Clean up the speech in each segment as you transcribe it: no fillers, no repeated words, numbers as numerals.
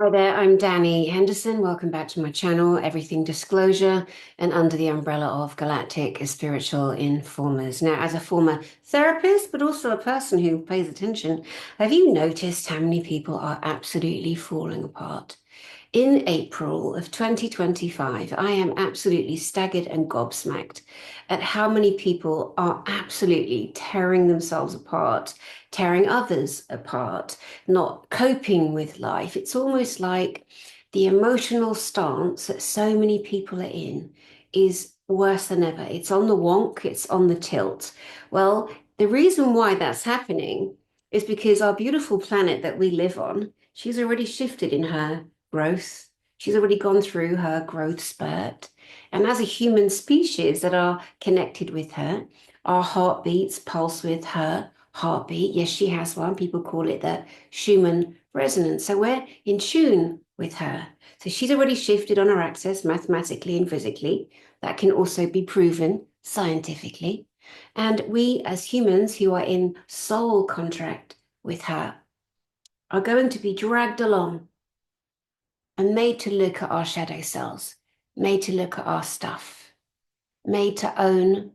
Hi there, I'm Dani Henderson. Welcome back to my channel, Everything Disclosure, and under the umbrella of Galactic Spiritual Informers. Now, as a former therapist, but also a person who pays attention, have you noticed how many people are absolutely falling apart? In April of 2025, I am absolutely staggered and gobsmacked at how many people are absolutely tearing themselves apart, tearing others apart, not coping with life. It's almost like the emotional stance that so many people are in is worse than ever. It's on the wonk, it's on the tilt. Well, the reason why that's happening is because our beautiful planet that we live on, she's already shifted in her growth. She's already gone through her growth spurt. And as a human species that are connected with her, our heartbeats pulse with her heartbeat. Yes, she has one. People call it the Schumann resonance. So we're in tune with her. So she's already shifted on her axis mathematically and physically. That can also be proven scientifically. And we, as humans who are in soul contract with her, are going to be dragged along and made to look at our shadow selves, made to look at our stuff, made to own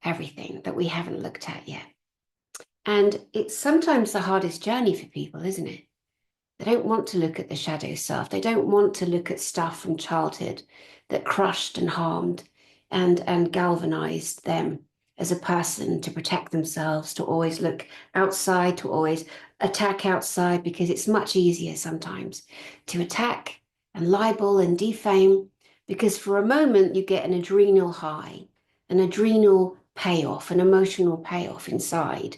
everything that we haven't looked at yet. And it's sometimes the hardest journey for people, isn't it? They don't want to look at the shadow self. They don't want to look at stuff from childhood that crushed and harmed and galvanized them as a person to protect themselves, to always look outside, to always attack outside, because it's much easier sometimes to attack and libel and defame, because for a moment you get an adrenal high, an adrenal payoff, an emotional payoff inside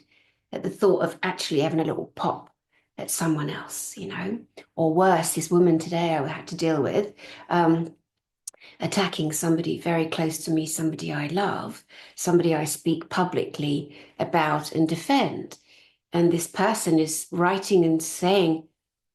at the thought of actually having a little pop at someone else, or worse, this woman today I had to deal with, attacking somebody very close to me, somebody I love, somebody I speak publicly about and defend. And this person is writing and saying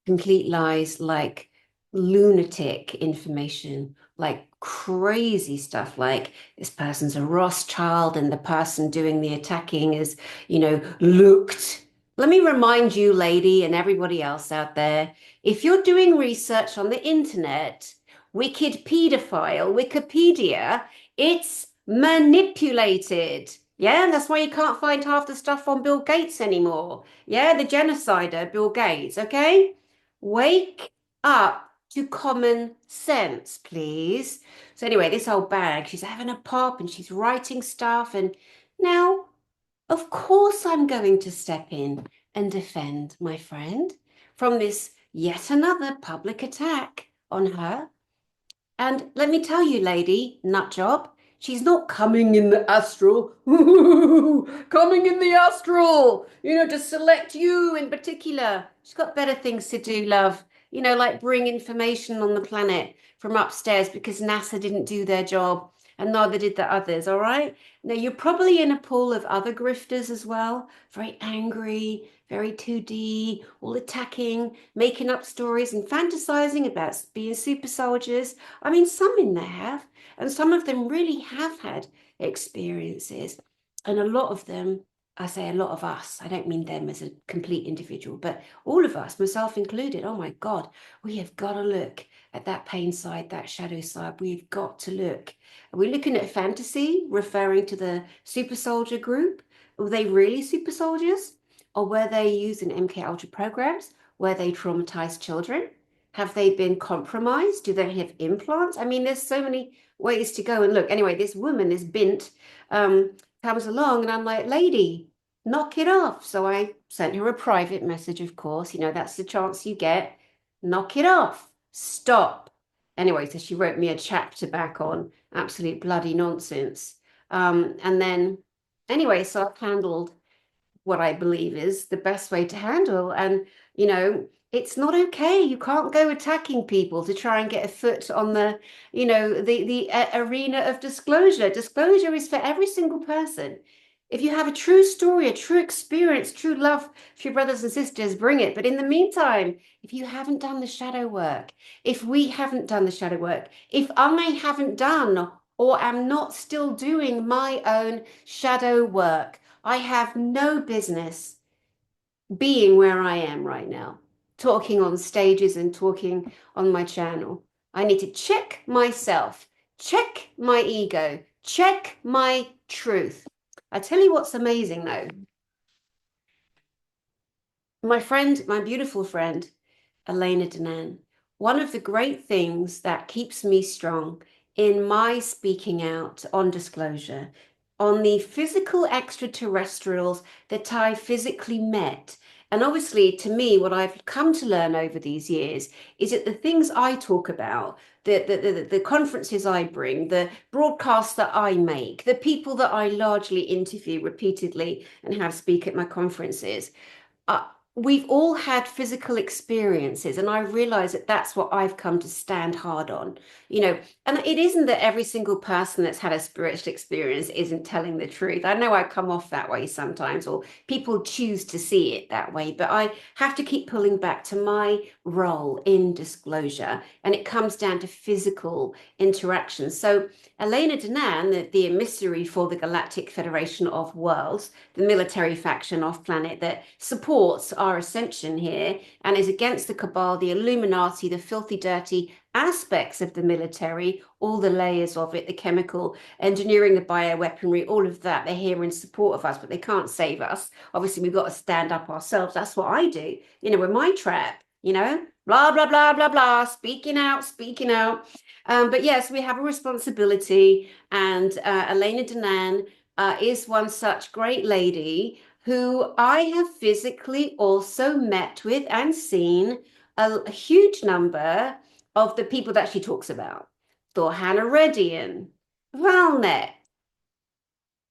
complete lies, like lunatic information, like crazy stuff, like this person's a Rothschild and the person doing the attacking is, looked. Let me remind you, lady, and everybody else out there, if you're doing research on the internet, wicked pedophile, Wikipedia, it's manipulated. Yeah, that's why you can't find half the stuff on Bill Gates anymore. Yeah, the genocider, Bill Gates, okay? Wake up to common sense, please. So anyway, this old bag, she's having a pop and she's writing stuff. And now, of course, I'm going to step in and defend my friend from this yet another public attack on her. And let me tell you, lady, nut job, she's not coming in the astral, coming in the astral, to select you in particular. She's got better things to do, love, like bring information on the planet from upstairs because NASA didn't do their job and neither did the others, all right? Now, you're probably in a pool of other grifters as well, very angry, very 2D, all attacking, making up stories and fantasizing about being super soldiers. I mean, some in there have, and some of them really have had experiences. And a lot of them, I say a lot of us, I don't mean them as a complete individual, but all of us, myself included, oh my God, we have got to look at that pain side, that shadow side. We've got to look. Are we looking at fantasy, referring to the super soldier group? Were they really super soldiers? Or were they using MK Ultra programs? Were they traumatized children? Have they been compromised? Do they have implants? I mean, there's so many ways to go and look. Anyway, this woman, this bint, comes along and I'm like, lady, knock it off. So I sent her a private message, of course. That's the chance you get. Knock it off. Stop. Anyway, so she wrote me a chapter back on absolute bloody nonsense. And then, anyway, so I've handled what I believe is the best way to handle. And, it's not okay. You can't go attacking people to try and get a foot on the, the arena of disclosure. Disclosure is for every single person. If you have a true story, a true experience, true love for your brothers and sisters, bring it. But in the meantime, if you haven't done the shadow work, if we haven't done the shadow work, if I haven't done or am not still doing my own shadow work, I have no business being where I am right now. talking on stages and talking on my channel. I need to check myself, check my ego, check my truth. I tell you what's amazing though. My friend, my beautiful friend, Elena Danan, one of the great things that keeps me strong in my speaking out on disclosure, on the physical extraterrestrials that I physically met. And obviously, to me, what I've come to learn over these years is that the things I talk about, the conferences I bring, the broadcasts that I make, the people that I largely interview repeatedly and have speak at my conferences, uh, we've all had physical experiences, and I realize that that's what I've come to stand hard on, and it isn't that every single person that's had a spiritual experience isn't telling the truth. I know I come off that way sometimes, or people choose to see it that way, but I have to keep pulling back to my role in disclosure, and it comes down to physical interaction. So Elena Danan, the emissary for the Galactic Federation of Worlds, the military faction off planet that supports our ascension here and is against the cabal, the Illuminati, the filthy, dirty aspects of the military, all the layers of it, the chemical engineering, the bioweaponry, all of that. They're here in support of us, but they can't save us. Obviously, we've got to stand up ourselves. That's what I do. With my trap, blah, blah, blah, blah, blah, speaking out, speaking out. But yes, we have a responsibility. And Elena Danan is one such great lady who I have physically also met with and seen a huge number of the people that she talks about. Thor Hannah Redian, Valnek,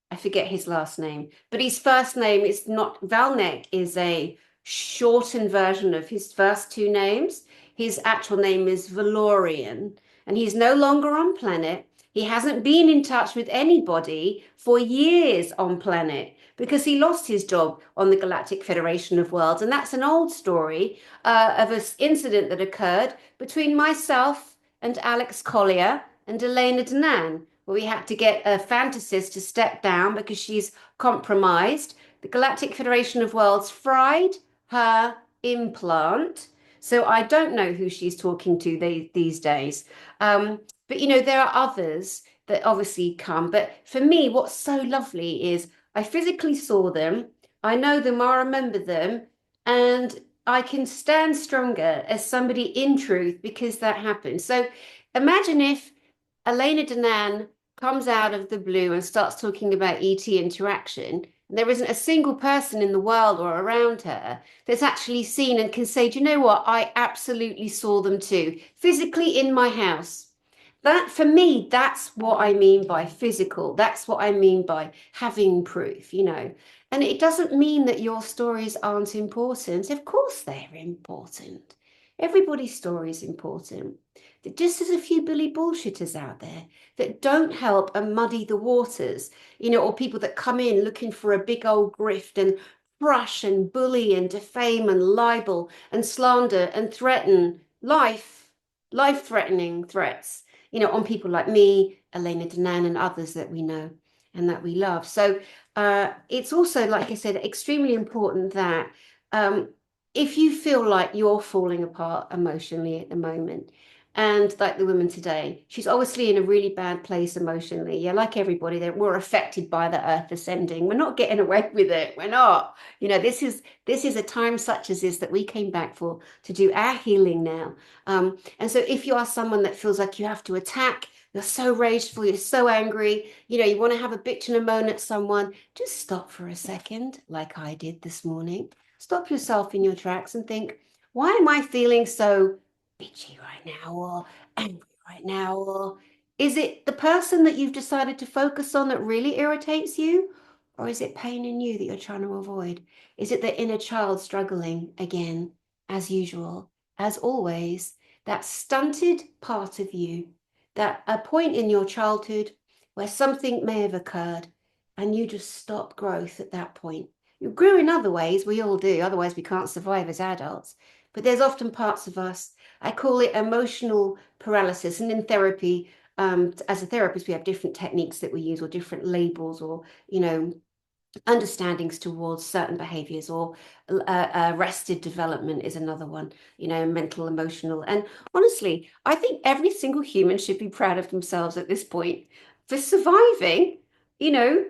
I forget his last name, but his first name is not Valnek, is a shortened version of his first two names. His actual name is Valorian, and he's no longer on planet. He hasn't been in touch with anybody for years on planet because he lost his job on the Galactic Federation of Worlds. And that's an old story of an incident that occurred between myself and Alex Collier and Elena Danan, where we had to get a fantasist to step down because she's compromised. The Galactic Federation of Worlds fried her implant. So I don't know who she's talking to these days. But there are others that obviously come. But for me, what's so lovely is I physically saw them, I know them, I remember them, and I can stand stronger as somebody in truth because that happened. So imagine if Elena Danan comes out of the blue and starts talking about ET interaction. There isn't a single person in the world or around her that's actually seen and can say, do you know what? I absolutely saw them too, physically in my house. That, for me, that's what I mean by physical. That's what I mean by having proof. And it doesn't mean that your stories aren't important. Of course, they're important. Everybody's story is important. Just there's a few Billy bullshitters out there that don't help and muddy the waters, or people that come in looking for a big old grift and crush and bully and defame and libel and slander and threaten life-threatening threats, on people like me, Elena Danan, and others that we know and that we love. So it's also, like I said, extremely important that if you feel like you're falling apart emotionally at the moment, and like the woman today, she's obviously in a really bad place emotionally. Yeah, like everybody, we're affected by the earth ascending. We're not getting away with it. We're not. This is a time such as this that we came back for to do our healing now. And so if you are someone that feels like you have to attack, you're so rageful, you're so angry, you want to have a bitch and a moan at someone, just stop for a second, like I did this morning. Stop yourself in your tracks and think, why am I feeling so bitchy right now or angry right now? Or is it the person that you've decided to focus on that really irritates you? Or is it pain in you that you're trying to avoid? Is it the inner child struggling again, as usual, as always, that stunted part of you, that a point in your childhood where something may have occurred and you just stop growth at that point? You grew in other ways, we all do, otherwise we can't survive as adults. But there's often parts of us, I call it emotional paralysis. And in therapy, as a therapist, we have different techniques that we use or different labels or, understandings towards certain behaviors, or arrested development is another one, mental, emotional. And honestly, I think every single human should be proud of themselves at this point for surviving, you know,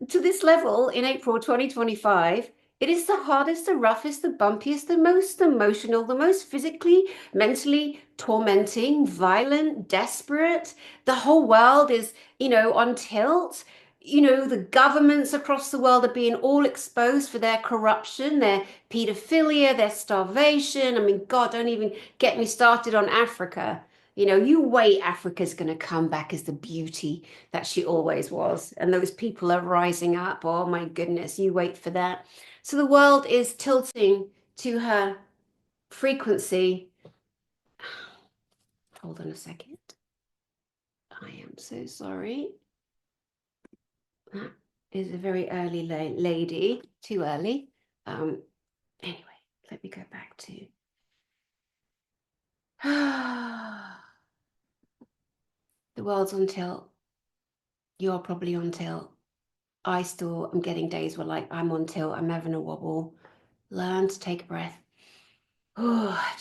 to this level in April 2025. It is the hardest, the roughest, the bumpiest, the most emotional, the most physically, mentally tormenting, violent, desperate. The whole world is, on tilt. The governments across the world are being all exposed for their corruption, their pedophilia, their starvation. I mean, God, don't even get me started on Africa. You wait, Africa's going to come back as the beauty that she always was. And those people are rising up. Oh my goodness, you wait for that. So the world is tilting to her frequency. Hold on a second. I am so sorry. That is a very early lady, too early. Anyway, let me go back to. The world's on tilt. You're probably on tilt. I still am getting days where, like, I'm on tilt, I'm having a wobble. Learn to take a breath.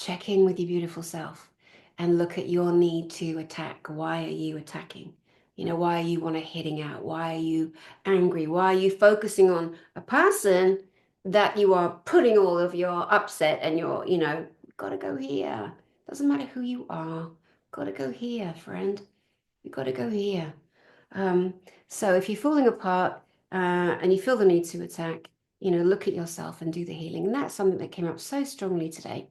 Check in with your beautiful self and look at your need to attack. Why are you attacking? Why are you want to hitting out? Why are you angry? Why are you focusing on a person that you are putting all of your upset and your, gotta go here. Doesn't matter who you are. Gotta go here, friend. You gotta go here. Um, so if you're falling apart and you feel the need to attack, look at yourself and do the healing. And that's something that came up so strongly today.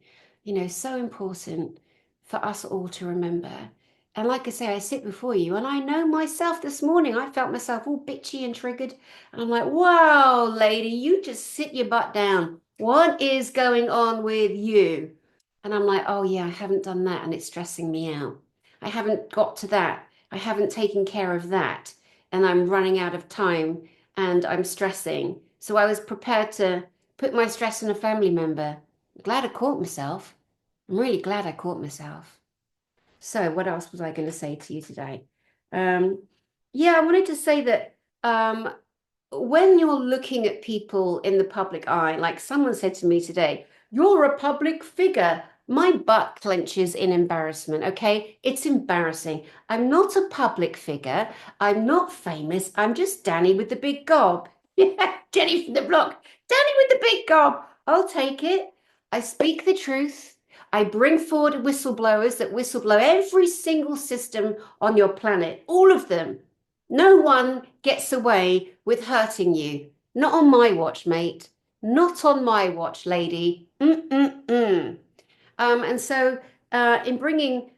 So important for us all to remember. And like I say, I sit before you and I know myself this morning, I felt myself all bitchy and triggered. And I'm like, wow, lady, you just sit your butt down. What is going on with you? And I'm like, oh yeah, I haven't done that and it's stressing me out. I haven't got to that. I haven't taken care of that. And I'm running out of time and I'm stressing. So I was prepared to put my stress on a family member. I'm glad I caught myself. I'm really glad I caught myself. So what else was I going to say to you today? Um, yeah, I wanted to say that when you're looking at people in the public eye, like someone said to me today, you're a public figure. My butt clenches in embarrassment, okay? It's embarrassing. I'm not a public figure. I'm not famous. I'm just Dani with the big gob. Yeah, Jenny from the block. Dani with the big gob. I'll take it. I speak the truth. I bring forward whistleblowers that whistleblow every single system on your planet, all of them. No one gets away with hurting you. Not on my watch, mate. Not on my watch, lady. Mm-mm-mm. And so, in bringing,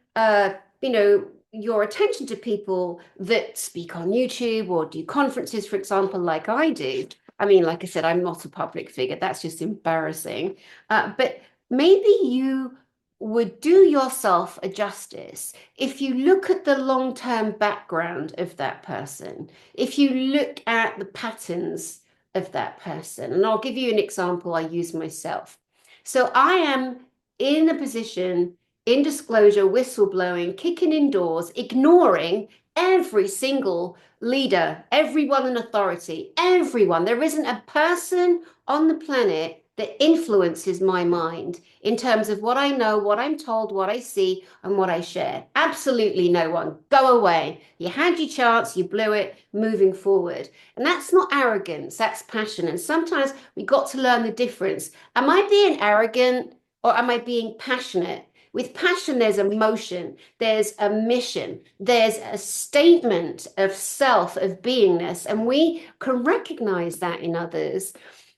your attention to people that speak on YouTube or do conferences, for example, like I do. I mean, like I said, I'm not a public figure. That's just embarrassing. But maybe you would do yourself a justice if you look at the long-term background of that person, if you look at the patterns of that person. And I'll give you an example I use myself. So I am in a position, in disclosure, whistleblowing, kicking indoors, ignoring every single leader, everyone in authority, everyone. There isn't a person on the planet that influences my mind in terms of what I know, what I'm told, what I see, and what I share. Absolutely no one. Go away. You had your chance, you blew it, moving forward. And that's not arrogance, that's passion. And sometimes we got to learn the difference. Am I being arrogant or am I being passionate? With passion, there's emotion, there's a mission, there's a statement of self, of beingness, and we can recognize that in others.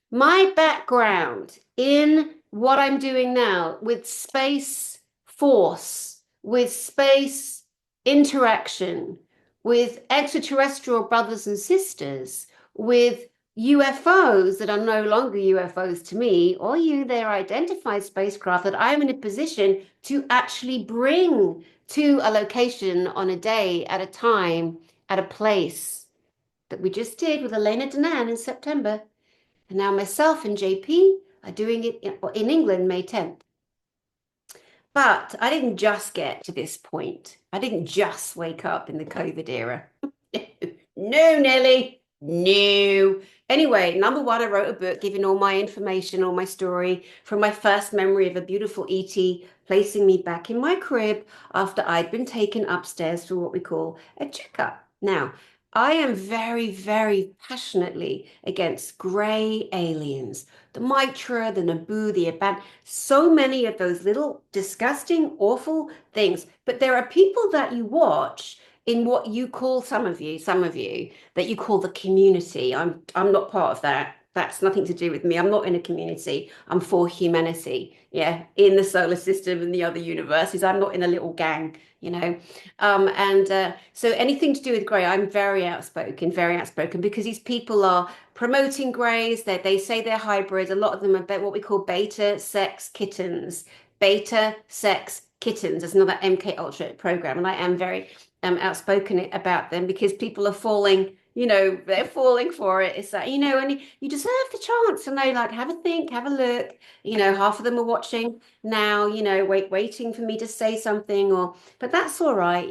My background in what I'm doing now with space force, with space interaction, with extraterrestrial brothers and sisters, with UFOs that are no longer UFOs to me, or you, they're identified spacecraft that I'm in a position to actually bring to a location on a day, at a time, at a place that we just did with Elena Danan in September. And now myself and JP are doing it in England May 10th. But I didn't just get to this point. I didn't just wake up in the COVID era. No, Nelly. No. Anyway, number one, I wrote a book giving all my information, all my story from my first memory of a beautiful ET placing me back in my crib after I'd been taken upstairs for what we call a checkup. Now, I am very, very passionately against grey aliens. The Mitra, the Naboo, the Aban, so many of those little disgusting, awful things. But there are people that you watch in what you call, some of you, that you call the community. I'm not part of that. That's nothing to do with me. I'm not in a community. I'm for humanity. Yeah, in the solar system and the other universes. I'm not in a little gang, you know. And so anything to do with grey, I'm very outspoken because these people are promoting greys. They say they're hybrids. A lot of them are what we call beta sex kittens. Beta sex kittens. There's another MK Ultra program, and I am very outspoken about them because people are falling, they're falling for it. It's like, and you deserve the chance. And they like, have a think, have a look. Half of them are watching now, waiting for me to say something but that's all right.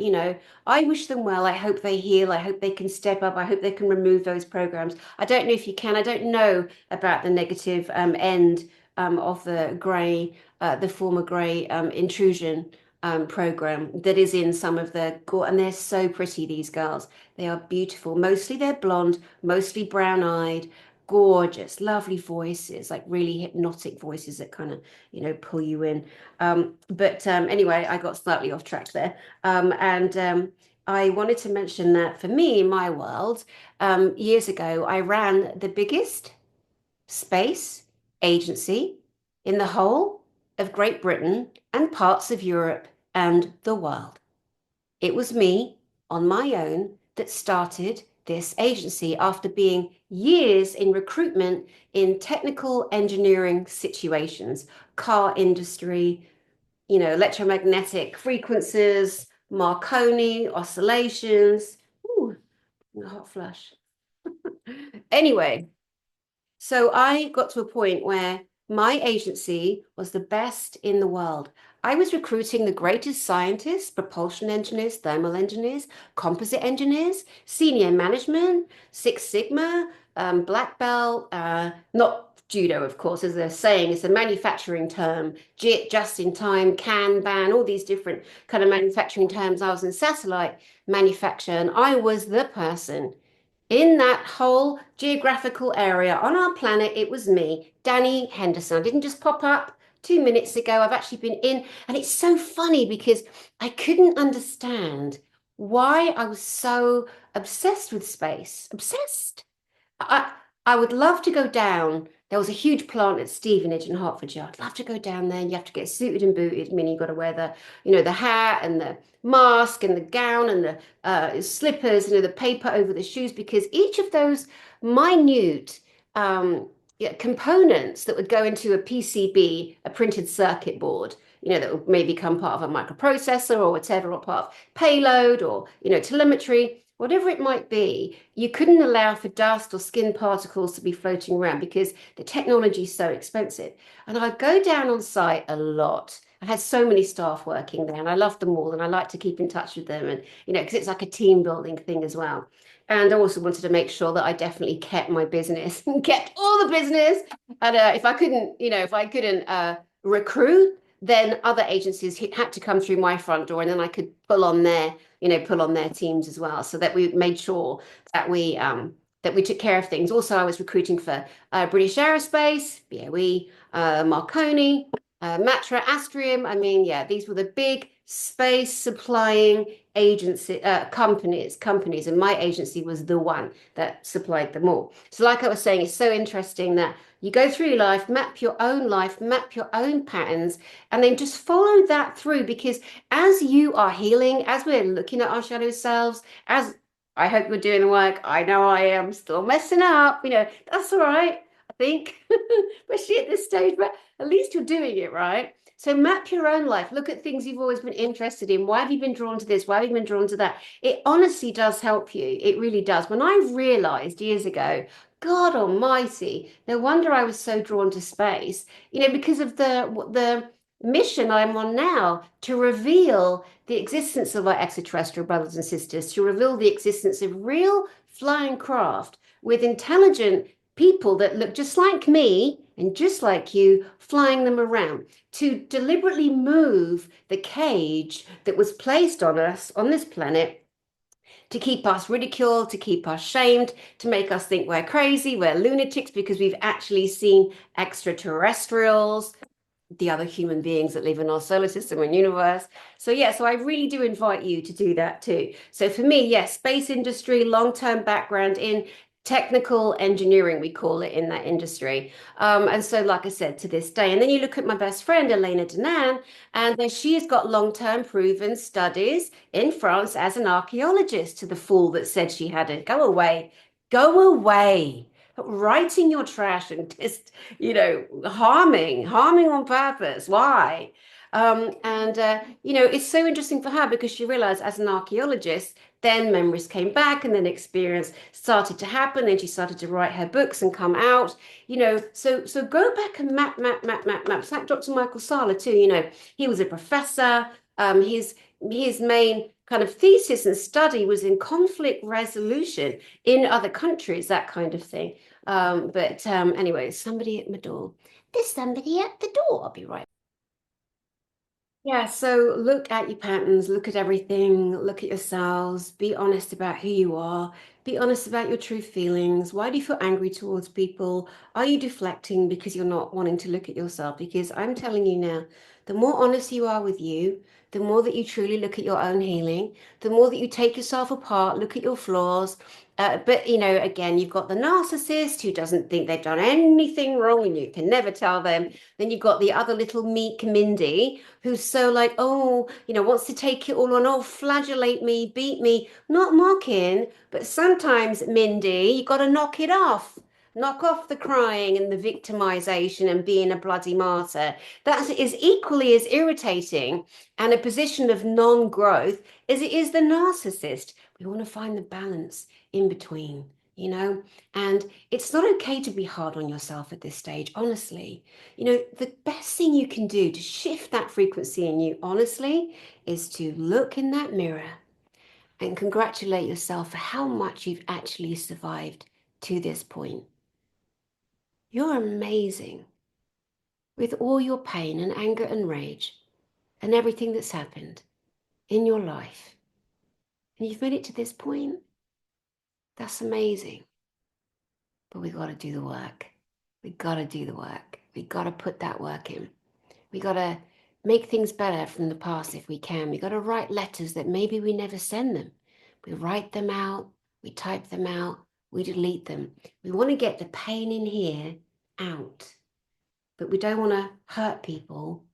I wish them well. I hope they heal. I hope they can step up. I hope they can remove those programs. I don't know if you can. I don't know about the negative end of the former grey intrusion program that is in some of the and they're so pretty, these girls. They are beautiful. Mostly they're blonde, mostly brown-eyed, gorgeous, lovely voices, like really hypnotic voices that kind of, pull you in. But anyway, I got slightly off track there. And I wanted to mention that for me, in my world, years ago, I ran the biggest space agency in the whole of Great Britain and parts of Europe and the world. It was me on my own that started this agency after being years in recruitment in technical engineering situations, car industry, electromagnetic frequencies, Marconi oscillations. Ooh, a hot flush. Anyway, so I got to a point where my agency was the best in the world. I was recruiting the greatest scientists, propulsion engineers, thermal engineers, composite engineers, senior management, Six Sigma, black belt, not judo, of course, as they're saying, it's a manufacturing term, JIT, just in time, Kanban, all these different kind of manufacturing terms. I was in satellite manufacture and I was the person in that whole geographical area on our planet. It was me, Dani Henderson. I didn't just pop up 2 minutes ago. I've actually been in, and it's so funny because I couldn't understand why I was so obsessed with space. Obsessed. I I would love to go down. There was a huge plant at Stevenage in Hertfordshire. I'd love to go down there. You have to get suited and booted. I mean, you've got to wear the hat and the mask and the gown and the slippers, the paper over the shoes, because each of those minute yeah, components that would go into a PCB, a printed circuit board, that would maybe become part of a microprocessor or whatever, or part of payload or, telemetry, whatever it might be, you couldn't allow for dust or skin particles to be floating around because the technology is so expensive. And I'd go down on site a lot. I had so many staff working there and I loved them all and I like to keep in touch with them and, because it's like a team building thing as well. And I also wanted to make sure that I definitely kept my business and kept all the business. And if I couldn't recruit, then other agencies had to come through my front door and then I could pull on their teams as well, so that we made sure that we took care of things. Also, I was recruiting for British Aerospace, BOE, Marconi, Matra, Astrium. I mean, yeah, these were the big space supplying agency companies, and my agency was the one that supplied them all. So, like I was saying, it's so interesting that you go through your life, map your own patterns, and then just follow that through. Because as you are healing, as we're looking at our shadow selves, as I hope we're doing the work, I know I am still messing up, that's all right, I think, especially at this stage, but at least you're doing it right. So map your own life, look at things you've always been interested in. Why have you been drawn to this? Why have you been drawn to that? It honestly does help you. It really does. When I realized years ago, God almighty, no wonder I was so drawn to space, because of the mission I'm on now, to reveal the existence of our extraterrestrial brothers and sisters, to reveal the existence of real flying craft with intelligent people that look just like me and just like you, flying them around to deliberately move the cage that was placed on us on this planet to keep us ridiculed, to keep us shamed, to make us think we're crazy, we're lunatics because we've actually seen extraterrestrials, the other human beings that live in our solar system and universe. So yeah, so I really do invite you to do that too. So for me, yes, space industry, long-term background in technical engineering, we call it in that industry. And so, like I said, to this day, and then you look at my best friend, Elena Danan, and then she has got long-term proven studies in France as an archaeologist to the fool that said she hadn't. Go away. Go away. Writing your trash and just harming on purpose. Why? It's so interesting for her because she realized as an archaeologist, then memories came back and then experience started to happen. Then she started to write her books and come out, so go back and map. It's like Dr. Michael Sala too, he was a professor. His main kind of thesis and study was in conflict resolution in other countries, that kind of thing. But anyway, somebody at my door. There's somebody at the door. I'll be right. Yeah, so look at your patterns, look at everything, look at yourselves, be honest about who you are, be honest about your true feelings. Why do you feel angry towards people? Are you deflecting because you're not wanting to look at yourself? Because I'm telling you now, the more honest you are with you, the more that you truly look at your own healing, the more that you take yourself apart, look at your flaws. But again, you've got the narcissist who doesn't think they've done anything wrong and you can never tell them. Then you've got the other little meek Mindy who's so like, oh, wants to take it all on, oh, flagellate me, beat me, not mocking, but sometimes, Mindy, you got to knock it off. Knock off the crying and the victimization and being a bloody martyr. That is equally as irritating and a position of non-growth as it is the narcissist. We want to find the balance in between, and it's not okay to be hard on yourself at this stage, honestly. The best thing you can do to shift that frequency in you, honestly, is to look in that mirror and congratulate yourself for how much you've actually survived to this point. You're amazing with all your pain and anger and rage and everything that's happened in your life. And you've made it to this point. That's amazing. But we got to do the work. We got to do the work. We got to put that work in. We got to make things better from the past if we can. We got to write letters that maybe we never send them. We write them out, we type them out, we delete them. We want to get the pain in here out, but we don't want to hurt people.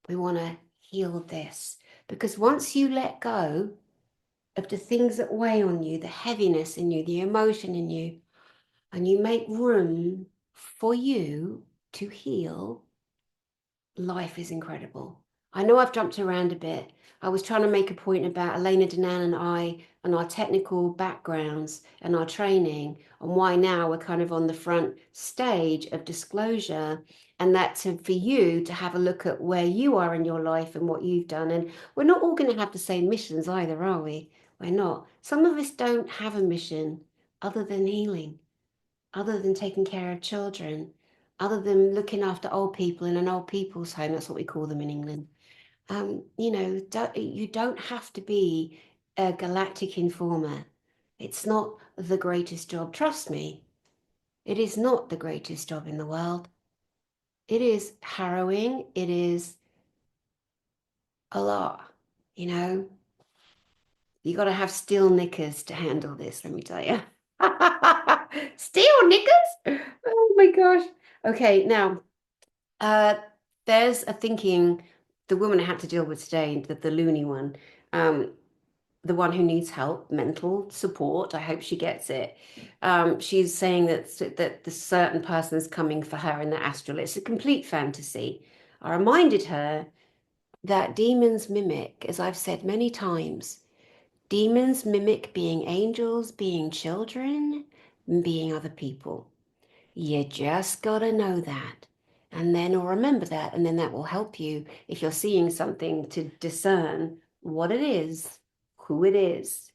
We want to heal this. Because once you let go of the things that weigh on you, the heaviness in you, the emotion in you, and you make room for you to heal, life is incredible. I know I've jumped around a bit. I was trying to make a point about Elena Danan and I and our technical backgrounds and our training and why now we're kind of on the front stage of disclosure, and that for you to have a look at where you are in your life and what you've done. And we're not all going to have the same missions either, are we? We're not. Some of us don't have a mission other than healing, other than taking care of children, other than looking after old people in an old people's home. That's what we call them in England. You don't have to be a galactic informer. It's not the greatest job. Trust me, it is not the greatest job in the world. It is harrowing. It is a lot, you know. You got to have steel knickers to handle this, let me tell you. Steel knickers? Oh my gosh. Okay, now, there's a thinking, the woman I had to deal with today, the loony one, the one who needs help, mental support. I hope she gets it. She's saying that the certain person is coming for her in the astral. It's a complete fantasy. I reminded her that demons mimic, as I've said many times, demons mimic being angels, being children, being other people. You just got to know that. And then, or remember that, and then that will help you if you're seeing something to discern what it is, who it is,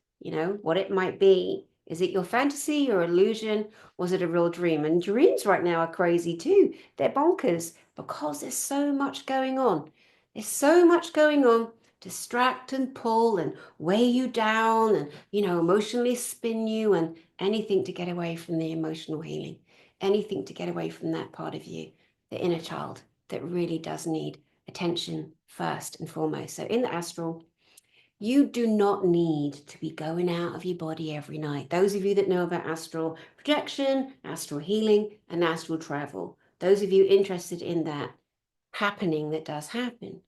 what it might be, Is it your fantasy, your illusion? Was it a real dream? And dreams right now are crazy too. They're bonkers because there's so much going on. There's so much going on. Distract and pull and weigh you down and, emotionally spin you, and anything to get away from the emotional healing, anything to get away from that part of you, the inner child that really does need attention first and foremost. So in the astral, you do not need to be going out of your body every night. Those of you that know about astral projection, astral healing, and astral travel, those of you interested in that happening that does happen,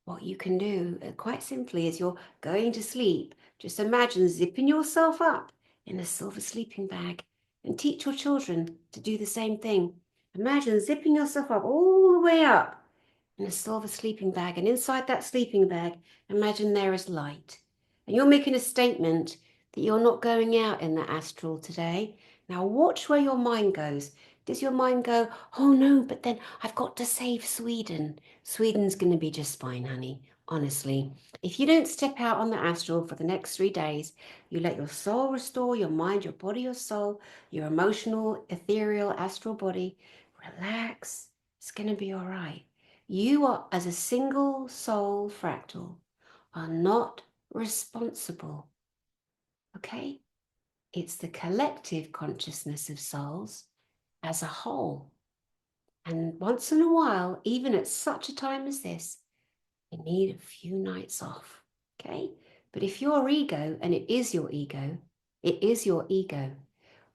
what you can do quite simply is you're going to sleep. Just imagine zipping yourself up in a silver sleeping bag and teach your children to do the same thing. Imagine zipping yourself up all the way up in a silver sleeping bag. And inside that sleeping bag, imagine there is light. And you're making a statement that you're not going out in the astral today. Now watch where your mind goes. Does your mind go, oh no, but then I've got to save Sweden? Sweden's going to be just fine, honey. Honestly, if you don't step out on the astral for the next 3 days, you let your soul restore your mind, your body, your soul, your emotional, ethereal, astral body, relax. It's going to be all right. You are, as a single soul fractal, are not responsible. Okay? It's the collective consciousness of souls as a whole. And once in a while, even at such a time as this, you need a few nights off. Okay? But if your ego, and it is your ego,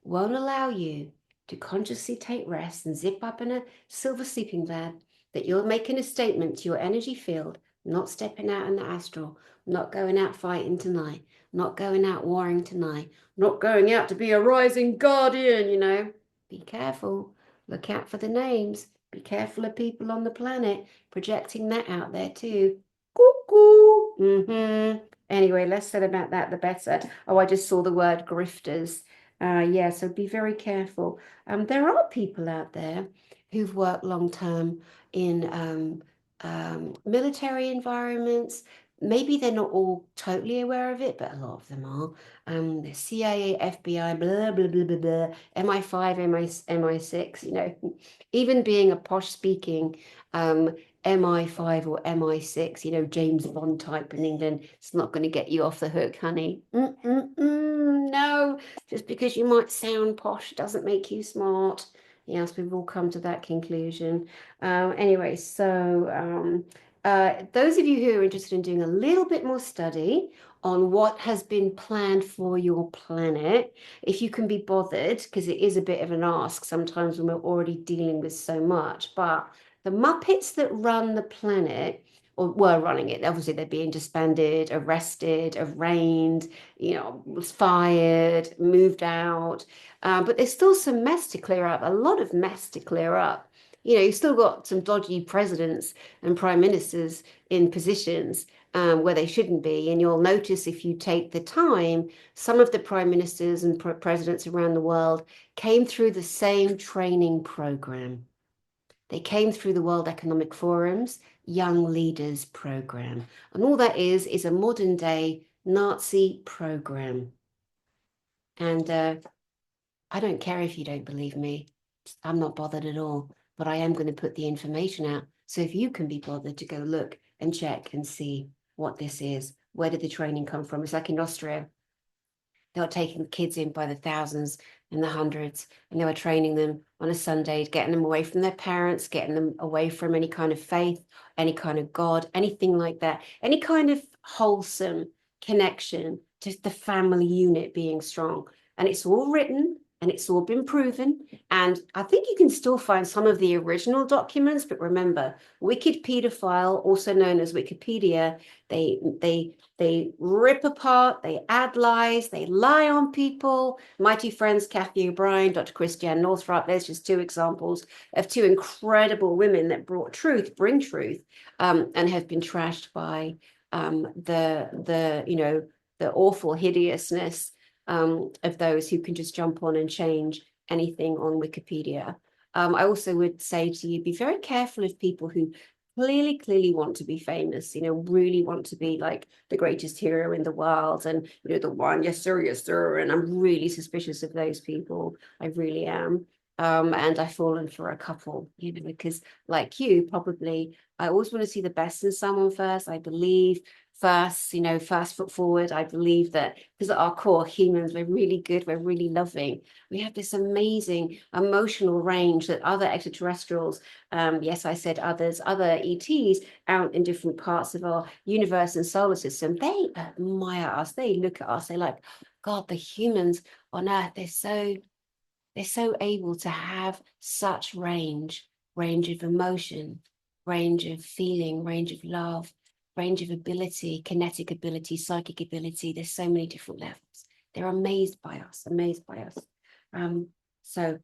won't allow you to consciously take rest and zip up in a silver sleeping bag, that you're making a statement to your energy field, not stepping out in the astral, not going out fighting tonight, not going out warring tonight, not going out to be a rising guardian. Be careful. Look out for the names. Be careful of people on the planet projecting that out there too. Cuckoo. Anyway, less said about that, the better. Oh, I just saw the word grifters. Yeah, so be very careful. There are people out there who've worked long term in military environments. Maybe they're not all totally aware of it, but a lot of them are. The CIA, FBI, blah, blah, blah, blah, blah, MI5, MI6, even being a posh speaking MI5 or MI6, James Bond type in England, it's not going to get you off the hook, honey. No, just because you might sound posh doesn't make you smart. Yes, we've all come to that conclusion. Anyway, so those of you who are interested in doing a little bit more study on what has been planned for your planet, if you can be bothered, because it is a bit of an ask sometimes when we're already dealing with so much, but the Muppets that run the planet, or were running it, obviously they're being disbanded, arrested, arraigned, was fired, moved out, but there's still some mess to clear up, a lot of mess to clear up. You've still got some dodgy presidents and prime ministers in positions where they shouldn't be. And you'll notice, if you take the time, some of the prime ministers and presidents around the world came through the same training program. They came through the World Economic Forum's Young Leaders Program. And all that is a modern day Nazi program. And I don't care if you don't believe me. I'm not bothered at all. But I am going to put the information out. So if you can be bothered to go look and check and see what this is, where did the training come from? It's like in Austria. They were taking the kids in by the thousands and the hundreds, and they were training them on a Sunday, getting them away from their parents, getting them away from any kind of faith, any kind of God, anything like that, any kind of wholesome connection to the family unit being strong. And it's all written and it's all been proven. And I think you can still find some of the original documents, but remember, Wicked Pedophile, also known as Wikipedia, they rip apart, they add lies, they lie on people. My two friends, Kathy O'Brien, Dr. Christiane Northrup, there's just two examples of two incredible women that bring truth, and have been trashed by the awful hideousness of those who can just jump on and change anything on Wikipedia. I also would say to you, be very careful of people who clearly want to be famous, really want to be like the greatest hero in the world, and the one, yes sir, and I'm really suspicious of those people. I really am. And I've fallen for a couple, because like you, probably, I always want to see the best in someone first. I believe first, first foot forward. I believe that because at our core, humans, we're really good, we're really loving. We have this amazing emotional range that other extraterrestrials, yes, I said others, other ETs out in different parts of our universe and solar system, they admire us. They look at us. They're like, God, the humans on Earth, they're so able to have such range of emotion, range of feeling, range of love, range of ability, kinetic ability, psychic ability. There's so many different levels. They're amazed by us, amazed by us. So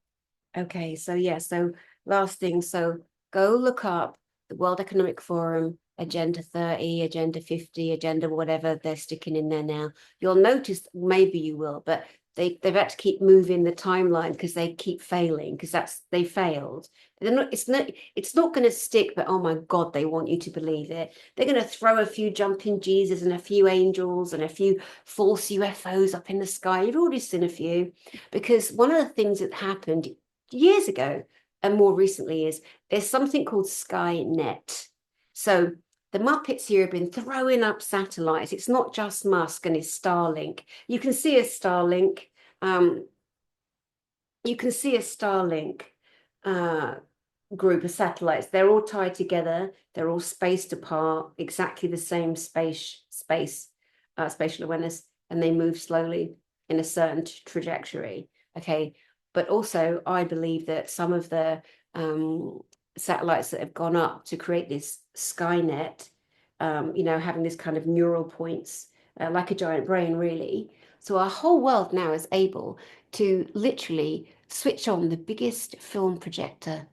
okay, so yeah, so last thing, so go look up the World Economic Forum, Agenda 30, Agenda 50, Agenda whatever they're sticking in there now. You'll notice, maybe you will, but they've had to keep moving the timeline because they keep failing, because they failed. It's not going to stick, but oh my God, they want you to believe it. They're going to throw a few jumping Jesus and a few angels and a few false UFOs up in the sky. You've already seen a few, because one of the things that happened years ago and more recently is there's something called Skynet. So the Muppets here have been throwing up satellites. It's not just Musk and his Starlink. You can see a Starlink. You can see a Starlink group of satellites. They're all tied together. They're all spaced apart, exactly the same spatial awareness, and they move slowly in a certain trajectory. Okay, but also I believe that some of the satellites that have gone up to create this Skynet, having this kind of neural points, like a giant brain, really. So our whole world now is able to literally switch on the biggest film projector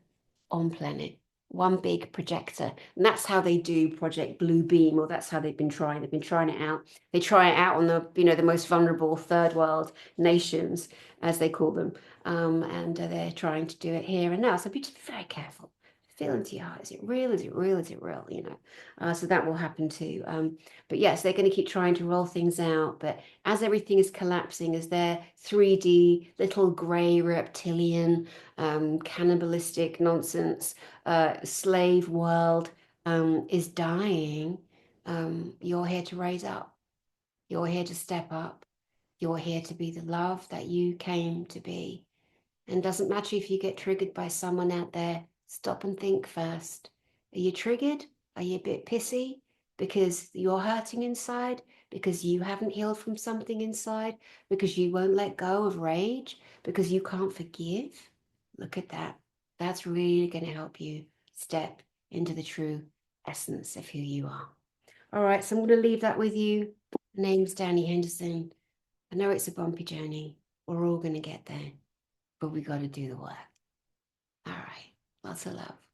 on planet, one big projector. And that's how they do Project Blue Beam, or that's how they've been trying. They've been trying it out. They try it out on the most vulnerable third world nations, as they call them. And they're trying to do it here and now. So be just very careful. Feel into your heart. Is it real? Is it real? Is it real? So that will happen too. But yes, they're going to keep trying to roll things out. But as everything is collapsing, as their 3D little grey reptilian, cannibalistic nonsense, slave world is dying, you're here to raise up. You're here to step up. You're here to be the love that you came to be. And it doesn't matter if you get triggered by someone out there, stop and think first. Are you triggered? Are you a bit pissy because you're hurting inside? Because you haven't healed from something inside? Because you won't let go of rage? Because you can't forgive? Look at that. That's really going to help you step into the true essence of who you are. All right, so I'm going to leave that with you. My name's Dani Henderson. I know it's a bumpy journey. We're all going to get there, but we got to do the work. All right, lots of love.